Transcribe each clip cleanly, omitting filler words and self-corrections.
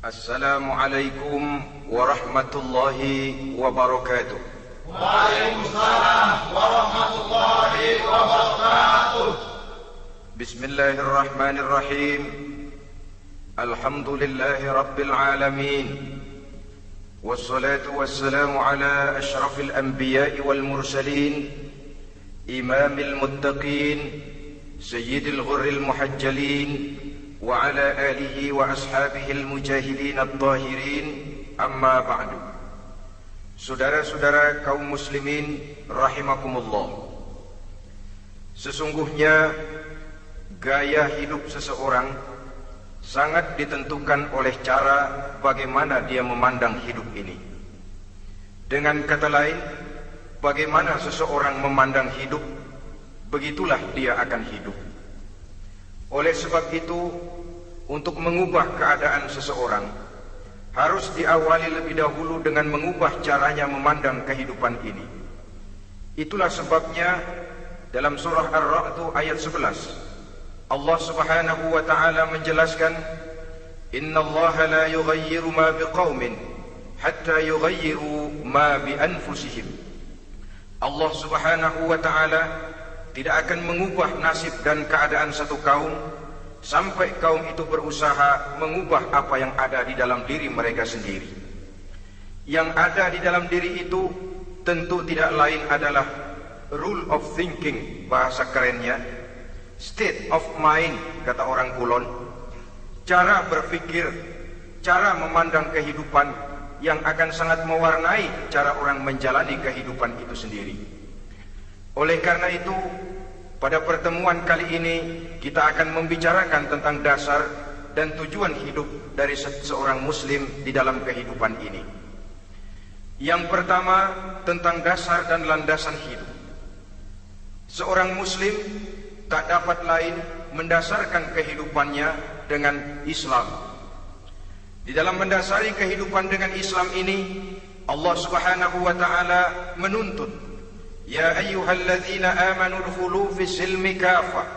Assalamualaikum warahmatullahi wabarakatuh. Waalaikumsalam warahmatullahi wabarakatuh. Bismillahirrahmanirrahim. Alhamdulillahi rabbil alamin. Wassalatu wassalamu ala ashrafil anbiya'i wal mursalin, imamil muttaqin, sayyidil ghurril muhajjalin, wa ala alihi wa ashabihil mujahidin at-tahirin, amma ba'du. Saudara-saudara kaum muslimin rahimakumullah, sesungguhnya gaya hidup seseorang sangat ditentukan oleh cara bagaimana dia memandang hidup ini. Dengan kata lain, bagaimana seseorang memandang hidup, begitulah dia akan hidup. Oleh sebab itu, untuk mengubah keadaan seseorang harus diawali lebih dahulu dengan mengubah caranya memandang kehidupan ini. Itulah sebabnya dalam surah Ar-Ra'd ayat 11 Allah Subhanahu wa taala menjelaskan, "Innallaha la yughayyiru ma biqaumin hatta yughayyiru ma bi anfusihim." Allah Subhanahu wa taala tidak akan mengubah nasib dan keadaan satu kaum sampai kaum itu berusaha mengubah apa yang ada di dalam diri mereka sendiri. Yang ada di dalam diri itu tentu tidak lain adalah rule of thinking, bahasa kerennya state of mind, kata orang Kulon, cara berpikir, cara memandang kehidupan yang akan sangat mewarnai cara orang menjalani kehidupan itu sendiri. Oleh karena itu, pada pertemuan kali ini kita akan membicarakan tentang dasar dan tujuan hidup dari seorang muslim di dalam kehidupan ini. Yang pertama, tentang dasar dan landasan hidup. Seorang muslim tak dapat lain mendasarkan kehidupannya dengan Islam. Di dalam mendasari kehidupan dengan Islam ini, Allah Subhanahu wa taala menuntut, "Ya ayyuhalladzina amanu dkhulu fis silmi kafah."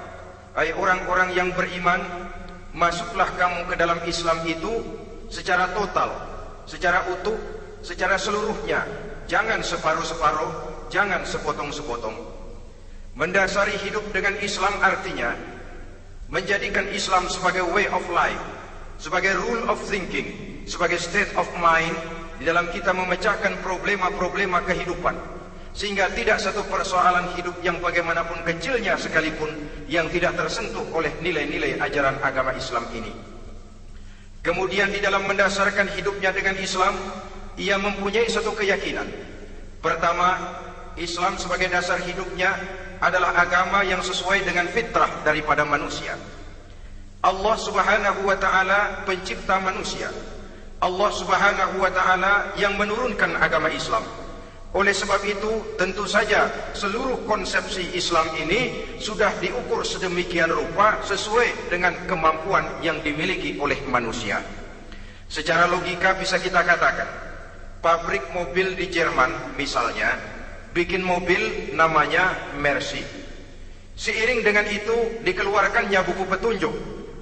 Hai orang-orang yang beriman, masuklah kamu ke dalam Islam itu secara total, secara utuh, secara seluruhnya. Jangan separuh-separuh, jangan sepotong-sepotong. Mendasari hidup dengan Islam artinya menjadikan Islam sebagai way of life, sebagai rule of thinking, sebagai state of mind di dalam kita memecahkan problema-problema kehidupan, sehingga tidak satu persoalan hidup yang bagaimanapun kecilnya sekalipun yang tidak tersentuh oleh nilai-nilai ajaran agama Islam ini. Kemudian di dalam mendasarkan hidupnya dengan Islam, ia mempunyai satu keyakinan. Pertama, Islam sebagai dasar hidupnya adalah agama yang sesuai dengan fitrah daripada manusia. Allah Subhanahu wa taala pencipta manusia. Allah Subhanahu wa taala yang menurunkan agama Islam. Oleh sebab itu, tentu saja seluruh konsepsi Islam ini sudah diukur sedemikian rupa sesuai dengan kemampuan yang dimiliki oleh manusia. Secara logika bisa kita katakan, pabrik mobil di Jerman misalnya bikin mobil namanya Mercy. Seiring dengan itu dikeluarkannya buku petunjuk.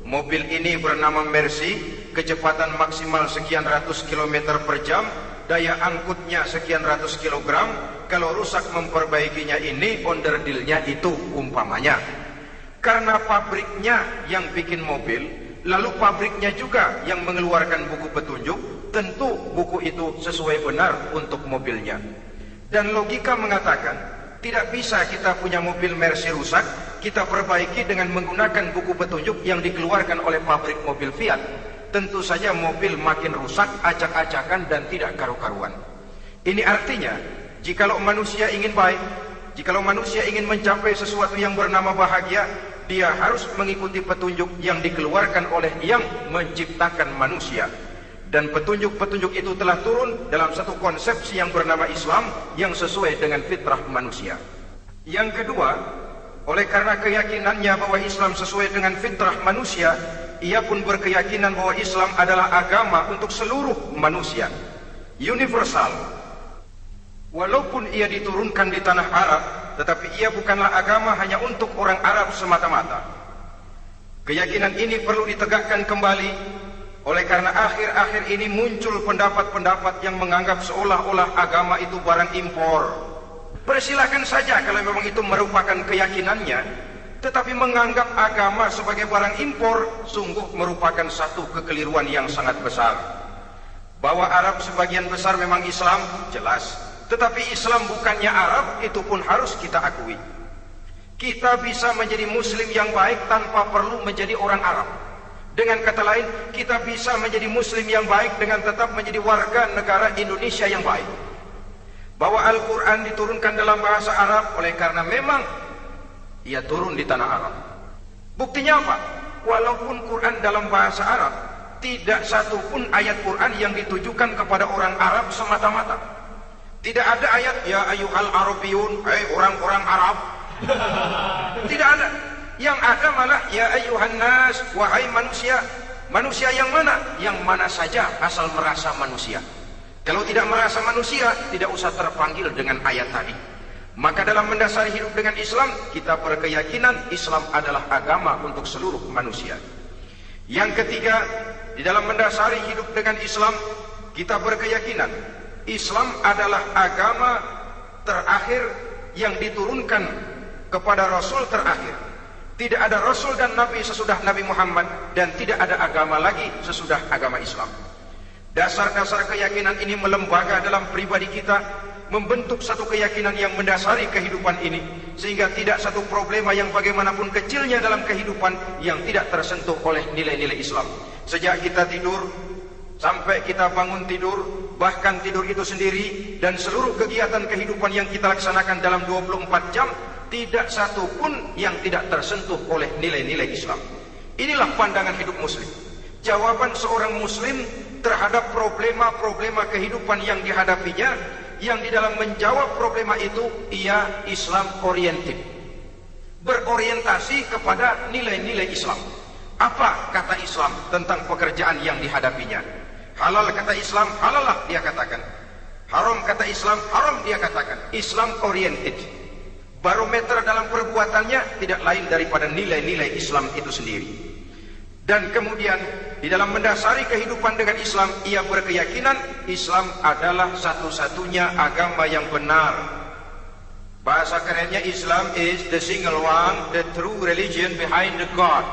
Mobil ini bernama Mercy, kecepatan maksimal sekian ratus kilometer per jam, daya angkutnya sekian ratus kilogram, kalau rusak memperbaikinya ini, onderdilnya itu umpamanya. Karena pabriknya yang bikin mobil, lalu pabriknya juga yang mengeluarkan buku petunjuk, tentu buku itu sesuai benar untuk mobilnya. Dan logika mengatakan, tidak bisa kita punya mobil Mercy rusak, kita perbaiki dengan menggunakan buku petunjuk yang dikeluarkan oleh pabrik mobil Fiat. Tentu saja mobil makin rusak, acak-acakan dan tidak karu-karuan. Ini artinya, jikalau manusia ingin baik, jikalau manusia ingin mencapai sesuatu yang bernama bahagia, dia harus mengikuti petunjuk yang dikeluarkan oleh yang menciptakan manusia. Dan petunjuk-petunjuk itu telah turun dalam satu konsepsi yang bernama Islam yang sesuai dengan fitrah manusia. Yang kedua, oleh karena keyakinannya bahwa Islam sesuai dengan fitrah manusia, ia pun berkeyakinan bahwa Islam adalah agama untuk seluruh manusia, universal. Walaupun ia diturunkan di tanah Arab, tetapi ia bukanlah agama hanya untuk orang Arab semata-mata. Keyakinan ini perlu ditegakkan kembali Oleh karena akhir-akhir ini muncul pendapat-pendapat yang menganggap seolah-olah agama itu barang impor. Persilakan saja kalau memang itu merupakan keyakinannya, tetapi menganggap agama sebagai barang impor sungguh merupakan satu kekeliruan yang sangat besar. Bahwa Arab sebagian besar memang Islam, jelas. Tetapi Islam bukannya Arab, itu pun harus kita akui. Kita bisa menjadi Muslim yang baik tanpa perlu menjadi orang Arab. Dengan kata lain, kita bisa menjadi Muslim yang baik dengan tetap menjadi warga negara Indonesia yang baik. Bahwa Al-Quran diturunkan dalam bahasa Arab oleh karena memang ia turun di tanah Arab. Buktinya apa? Walaupun Quran dalam bahasa Arab, tidak satu pun ayat Quran yang ditujukan kepada orang Arab semata-mata. Tidak ada ayat ya ayyuhal arabiyun, hai orang-orang Arab. Tidak ada. Yang ada malah ya ayyuhan nas, wahai manusia. Manusia yang mana? Yang mana saja asal merasa manusia. Kalau tidak merasa manusia, tidak usah terpanggil dengan ayat tadi. Maka dalam mendasari hidup dengan Islam, kita berkeyakinan Islam adalah agama untuk seluruh manusia. Yang ketiga, di dalam mendasari hidup dengan Islam, kita berkeyakinan Islam adalah agama terakhir yang diturunkan kepada Rasul terakhir. Tidak ada Rasul dan Nabi sesudah Nabi Muhammad, dan tidak ada agama lagi sesudah agama Islam. Dasar-dasar keyakinan ini melembaga dalam pribadi kita, membentuk satu keyakinan yang mendasari kehidupan ini, sehingga tidak satu problema yang bagaimanapun kecilnya dalam kehidupan yang tidak tersentuh oleh nilai-nilai Islam. Sejak kita tidur sampai kita bangun tidur, bahkan tidur itu sendiri, dan seluruh kegiatan kehidupan yang kita laksanakan dalam 24 jam, tidak satu pun yang tidak tersentuh oleh nilai-nilai Islam. Inilah pandangan hidup Muslim. Jawaban seorang Muslim terhadap problema-problema kehidupan yang dihadapinya, yang di dalam menjawab problema itu ia Islam oriented, berorientasi kepada nilai-nilai Islam. Apa kata Islam tentang pekerjaan yang dihadapinya? Halal kata Islam, halalah dia katakan. Haram kata Islam, haram dia katakan. Islam oriented. Barometer dalam perbuatannya tidak lain daripada nilai-nilai Islam itu sendiri. Dan kemudian di dalam mendasari kehidupan dengan Islam, ia berkeyakinan Islam adalah satu-satunya agama yang benar. Bahasa kerennya, Islam is the single one, the true religion behind the God.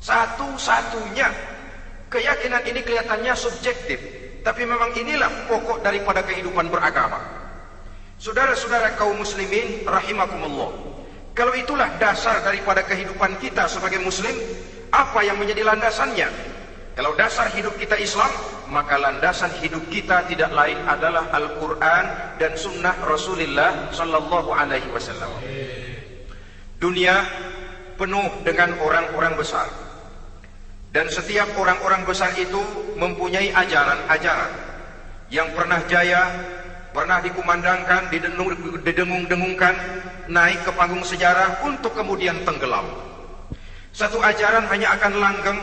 Satu-satunya. Keyakinan ini kelihatannya subjektif, tapi memang inilah pokok daripada kehidupan beragama. Saudara-saudara kaum muslimin rahimakumullah, kalau itulah dasar daripada kehidupan kita sebagai muslim, apa yang menjadi landasannya? Kalau dasar hidup kita Islam, maka landasan hidup kita tidak lain adalah Al-Quran dan Sunnah Rasulullah Sallallahu Alaihi Wasallam. Dunia penuh dengan orang-orang besar, dan setiap orang-orang besar itu mempunyai ajaran-ajaran yang pernah jaya, pernah dikumandangkan, didengung-dengungkan, naik ke panggung sejarah untuk kemudian tenggelam. Satu ajaran hanya akan langgeng,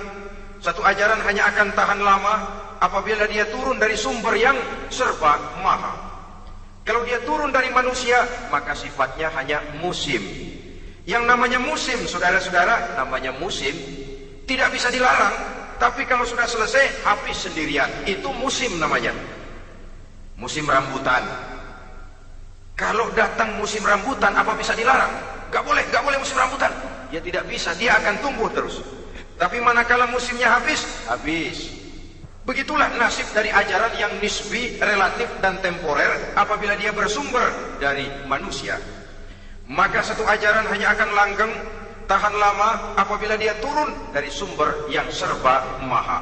satu ajaran hanya akan tahan lama apabila dia turun dari sumber yang serba maha. Kalau dia turun dari manusia, maka sifatnya hanya musim. Yang namanya musim, saudara-saudara, namanya musim tidak bisa dilarang, tapi kalau sudah selesai habis sendirian. Itu musim namanya. Musim rambutan. Kalau datang musim rambutan, apa bisa dilarang? Gak boleh musim rambutan. Ya tidak bisa, dia akan tumbuh terus. Tapi manakala musimnya habis, habis. Begitulah nasib dari ajaran yang nisbi, relatif dan temporer apabila dia bersumber dari manusia. Maka satu ajaran hanya akan langgeng, tahan lama apabila dia turun dari sumber yang serba maha.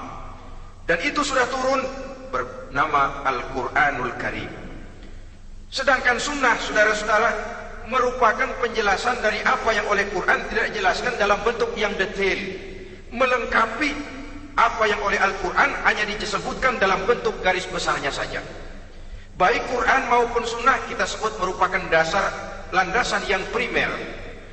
Dan itu sudah turun bernama Al-Quranul Karim. Sedangkan sunnah, saudara-saudara, merupakan penjelasan dari apa yang oleh Quran tidak dijelaskan dalam bentuk yang detail, melengkapi apa yang oleh Al-Quran hanya disebutkan dalam bentuk garis besarnya saja. Baik Quran maupun sunnah kita sebut merupakan dasar, landasan yang primer.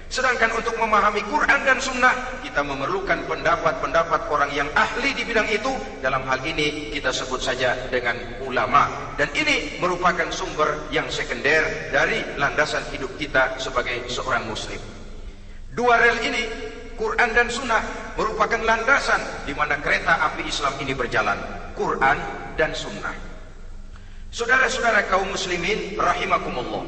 Sedangkan untuk memahami Quran dan sunnah, kita memerlukan pendapat-pendapat orang yang ahli di bidang itu. Dalam hal ini kita sebut saja dengan ulama. Dan ini merupakan sumber yang sekunder dari landasan hidup kita sebagai seorang muslim. Dua rel ini Quran dan Sunnah merupakan landasan di mana kereta api Islam ini berjalan. Quran dan Sunnah. Saudara-saudara kaum muslimin rahimakumullah.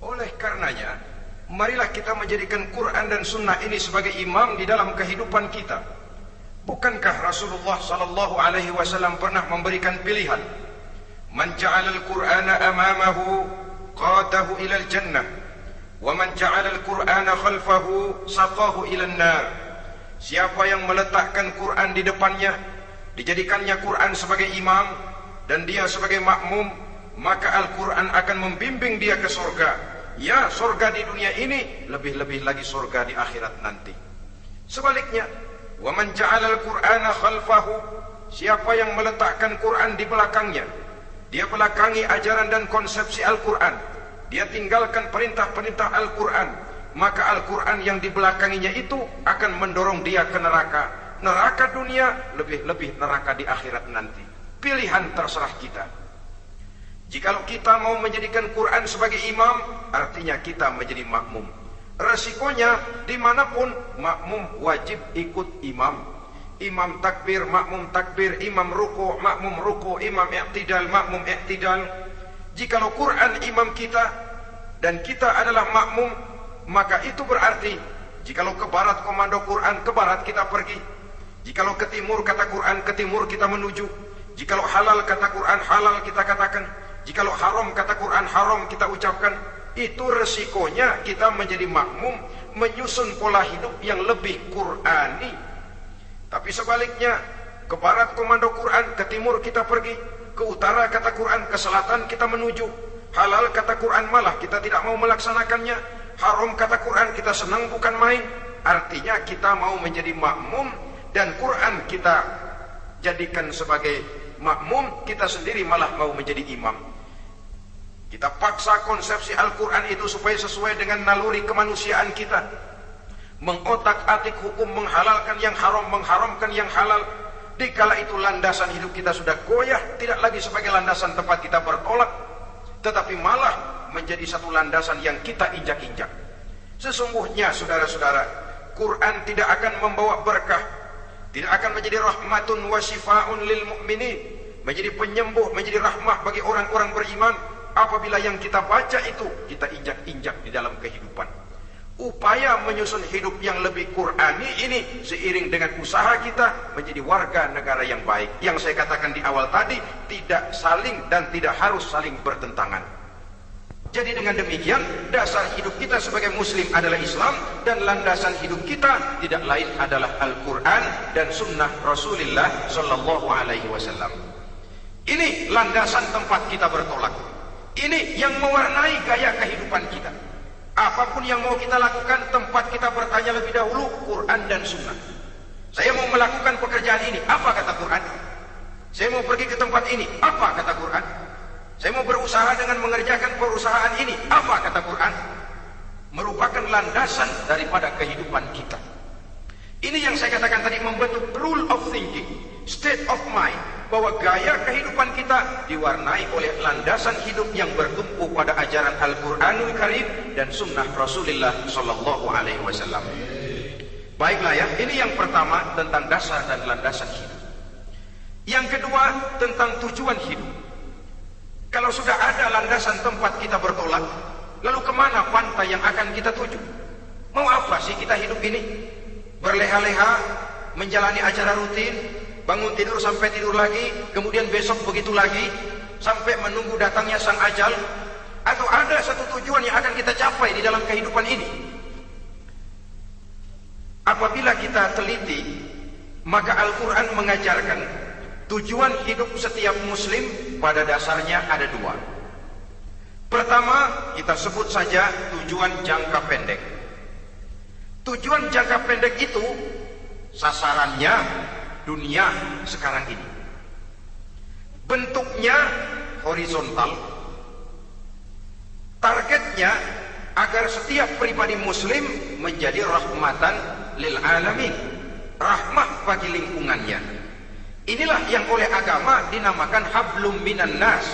Oleh karenanya, marilah kita menjadikan Quran dan Sunnah ini sebagai imam di dalam kehidupan kita. Bukankah Rasulullah sallallahu alaihi wasallam pernah memberikan pilihan? Man ja'ala al-Qur'ana amamahu qadahu ila al-jannah. وَمَنْ جَعَلَ الْقُرْآنَ خَلْفَهُ سَقَاهُ إِلَى النَّارِ. Siapa yang meletakkan Quran di depannya, dijadikannya Quran sebagai imam dan dia sebagai makmum, maka Al-Quran akan membimbing dia ke surga. Ya, surga di dunia ini, lebih-lebih lagi surga di akhirat nanti. Sebaliknya, وَمَنْ جَعَلَ الْقُرْآنَ خَلْفَهُ. Siapa yang meletakkan Quran di belakangnya, dia belakangi ajaran dan konsepsi Al-Quran, dia tinggalkan perintah-perintah Al-Quran, maka Al-Quran yang dibelakanginya itu akan mendorong dia ke neraka. Neraka dunia, lebih-lebih neraka di akhirat nanti. Pilihan terserah kita. Jikalau kita mau menjadikan Quran sebagai imam, artinya kita menjadi makmum. Resikonya dimanapun, makmum wajib ikut imam. Imam takbir, makmum takbir. Imam ruku, makmum ruku. Imam i'tidal, makmum i'tidal. Jikalau Quran imam kita dan kita adalah makmum, maka itu berarti jikalau ke barat komando Quran, ke barat kita pergi. Jikalau ke timur kata Quran, ke timur kita menuju. Jikalau halal kata Quran, halal kita katakan. Jikalau haram kata Quran, haram kita ucapkan. Itu resikonya kita menjadi makmum, menyusun pola hidup yang lebih Qurani. Tapi sebaliknya, ke barat komando Quran, ke timur kita pergi. Ke utara kata Quran, ke selatan kita menuju. Halal kata Quran, malah kita tidak mau melaksanakannya. Haram kata Quran, kita senang bukan main. Artinya kita mau menjadi makmum, dan Quran kita jadikan sebagai makmum, kita sendiri malah mau menjadi imam. Kita paksa konsepsi Al-Quran itu supaya sesuai dengan naluri kemanusiaan kita. Mengotak-atik hukum, menghalalkan yang haram, mengharamkan yang halal. Dikala itu landasan hidup kita sudah goyah, tidak lagi sebagai landasan tempat kita bertolak, tetapi malah menjadi satu landasan yang kita injak-injak. Sesungguhnya saudara-saudara, Quran tidak akan membawa berkah, tidak akan menjadi rahmatun wa syifaun lil mu'minin, menjadi penyembuh, menjadi rahmah bagi orang-orang beriman, apabila yang kita baca itu kita injak-injak di dalam kehidupan. Upaya menyusun hidup yang lebih Qurani ini seiring dengan usaha kita menjadi warga negara yang baik. Yang saya katakan di awal tadi, tidak saling dan tidak harus saling bertentangan. Jadi dengan demikian, dasar hidup kita sebagai muslim adalah Islam, dan landasan hidup kita tidak lain adalah Al-Quran dan Sunnah Rasulullah Sallallahu Alaihi Wasallam. Ini landasan tempat kita bertolak. Ini yang mewarnai gaya kehidupan kita. Apapun yang mau kita lakukan, tempat kita bertanya lebih dahulu Quran dan Sunnah. Saya mau melakukan pekerjaan ini, apa kata Quran? Saya mau pergi ke tempat ini, apa kata Quran? Saya mau berusaha dengan mengerjakan perusahaan ini, apa kata Quran? Merupakan landasan daripada kehidupan kita. Ini yang saya katakan tadi, membentuk rule of thinking, state of mind, bahwa gaya kehidupan kita diwarnai oleh landasan hidup yang bertumpu pada ajaran Al-Quranul Karim dan Sunnah Rasulullah Sallallahu Alaihi Wasallam. Baiklah ya, ini yang pertama tentang dasar dan landasan hidup. Yang kedua tentang tujuan hidup. Kalau sudah ada landasan tempat kita bertolak, lalu kemana pantai yang akan kita tuju? Mau apa sih kita hidup ini? Berleha-leha, menjalani acara rutin, bangun tidur sampai tidur lagi, kemudian besok begitu lagi, sampai menunggu datangnya sang ajal? Atau ada satu tujuan yang akan kita capai di dalam kehidupan ini? Apabila kita teliti, maka Al-Quran mengajarkan tujuan hidup setiap muslim pada dasarnya ada dua. Pertama, kita sebut saja tujuan jangka pendek. Tujuan jangka pendek itu sasarannya dunia sekarang ini. Bentuknya horizontal. Targetnya agar setiap pribadi muslim menjadi rahmatan lil alamin, rahmah bagi lingkungannya. Inilah yang oleh agama dinamakan hablum minan nas,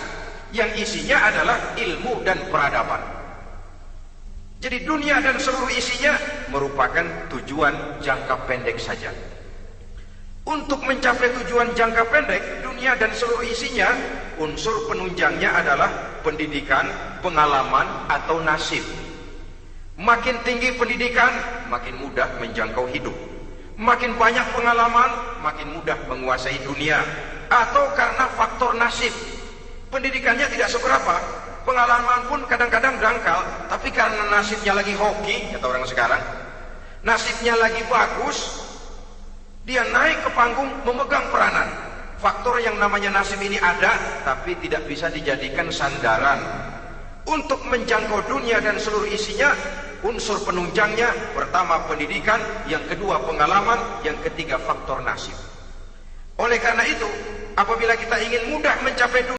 yang isinya adalah ilmu dan peradaban. Jadi dunia dan seluruh isinya merupakan tujuan jangka pendek saja. Untuk mencapai tujuan jangka pendek, dunia dan seluruh isinya, unsur penunjangnya adalah pendidikan, pengalaman, atau nasib. Makin tinggi pendidikan, makin mudah menjangkau hidup. Makin banyak pengalaman, makin mudah menguasai dunia. Atau karena faktor nasib. Pendidikannya tidak seberapa, pengalaman pun kadang-kadang dangkal, tapi karena nasibnya lagi hoki, kata orang sekarang, nasibnya lagi bagus, dia naik ke panggung memegang peranan. Faktor yang namanya nasib ini ada, tapi tidak bisa dijadikan sandaran. Untuk menjangkau dunia dan seluruh isinya, unsur penunjangnya, pertama pendidikan, yang kedua pengalaman, yang ketiga faktor nasib. Oleh karena itu, apabila kita ingin mudah mencapai dunia,